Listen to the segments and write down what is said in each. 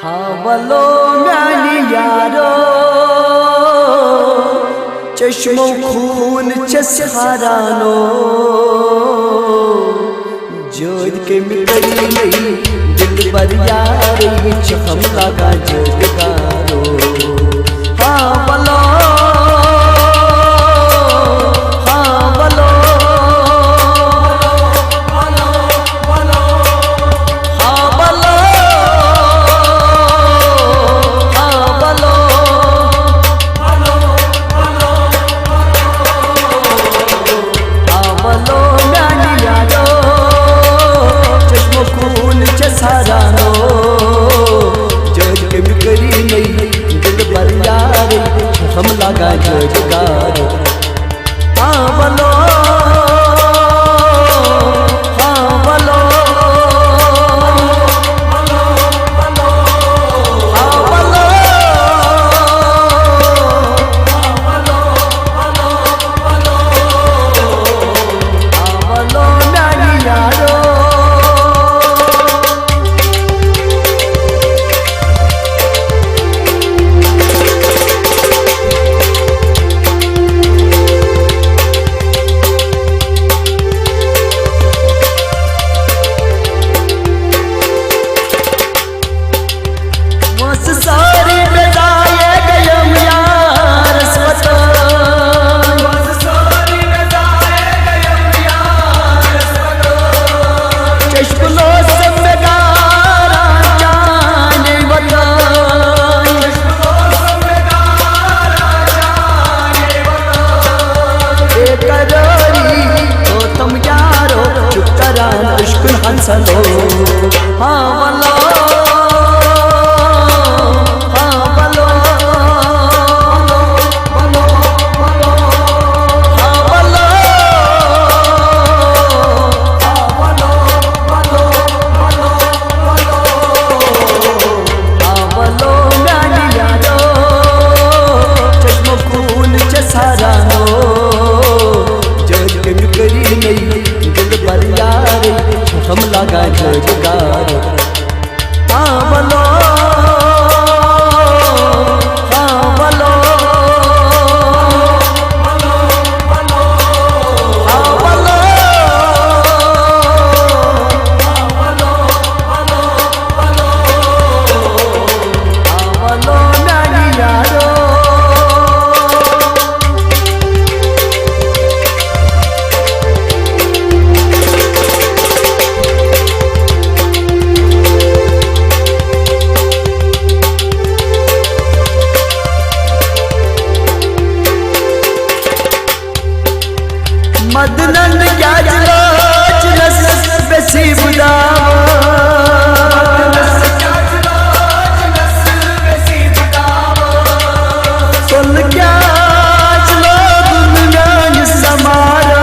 हावलो म्यानी यारो चश्मो खून चसहारानो जोद के मिलई नहीं दिल पर यार हम लगा जोदगारो हावलो हम लगा जोदगार हावलो हावलो हावलो हावलो म्यानी यारो हंसलो हावलो हावलो हावलो म्यानी यारो चश्मो खून चसहारानो जोद के मिकरी नहीं दिल पर यार हम लगा जोदगार हावलो हावलो हावलो हावलो म्यानी यारो मदनंद क्या जलाज बेसी सुन क्या चलो दुनिया समारा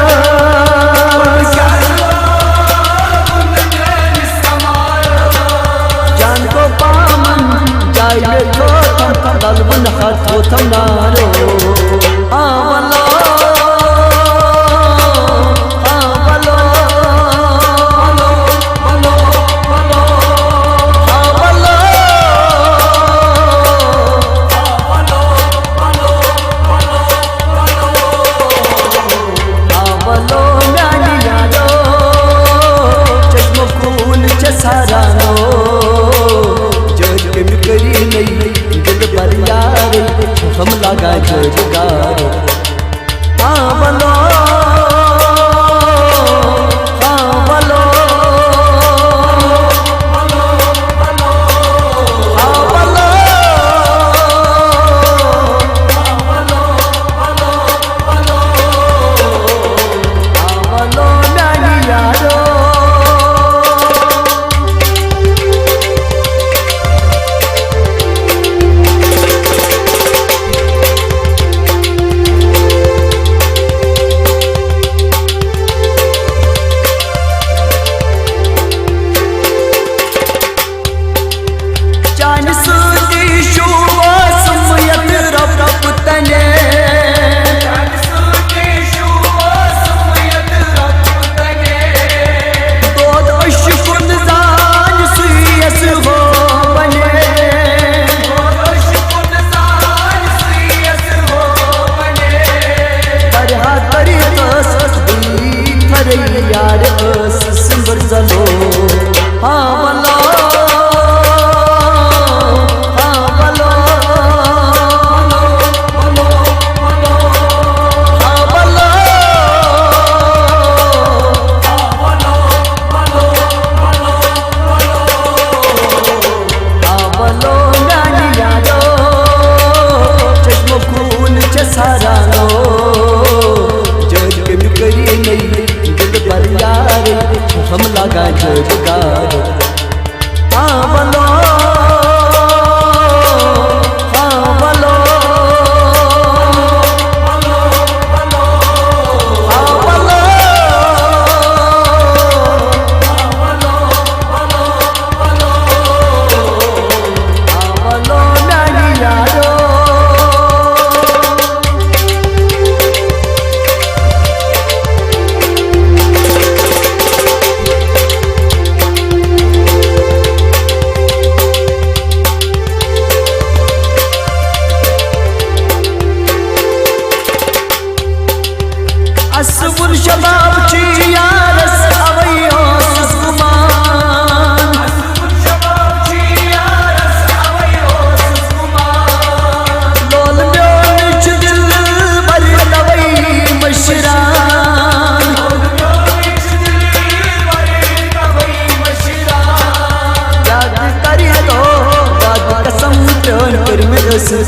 जान को पामन जाए तो थम दलबन हाथ हो थम नारो हावलो सहारानो जोद के मिकरी नहीं दिल पर यार हम लगा जोदगार हावलो हावलो हावलो हावलो म्यानी यारो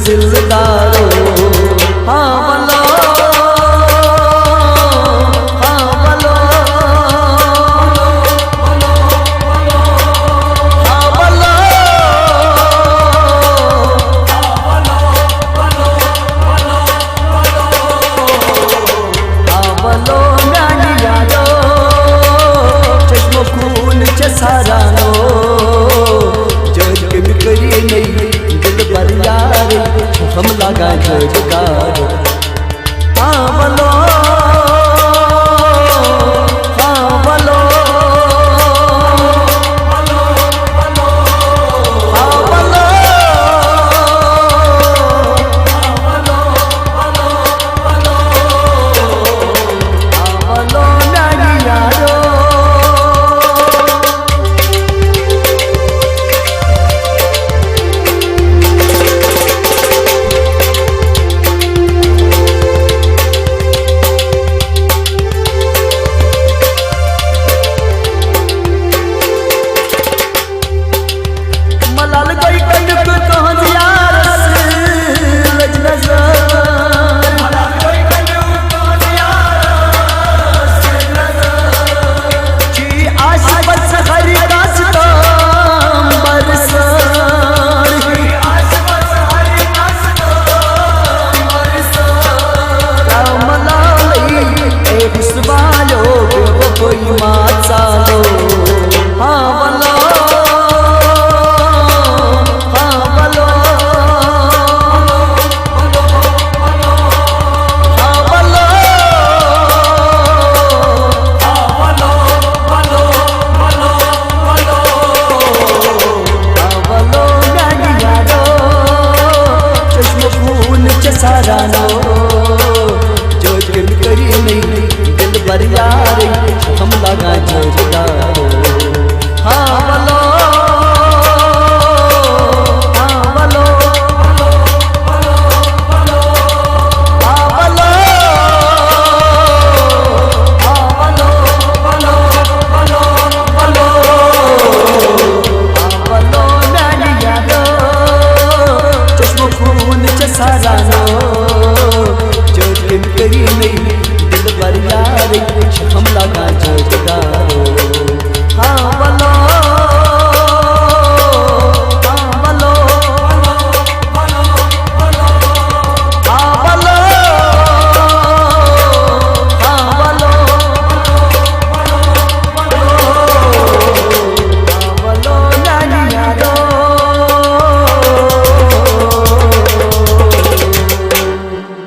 दिलदारो हाँ बोलो हाँ बोलो हाँ बोलो हाँ बोलो नानी यारो चश्मो खून चसारानो जज के भी करी नहीं दिल पर यार हम लगा जजकार हाँ बोलो हाँ बोलो हाँ बोलो हाँ बोलो नानी यारो मलाल कोई कनक कहाँ दिया लज नजर मलाल कोई कनक कहाँ दिया जी आश बस हरी रास्ता बरसार जी आश बस हरी रास्ता बरसार मलाल ए बिस्वालो वो कोई माचालो हाँ बोलो सारानो जो दिल करी नहीं दिल पर यार हम लगा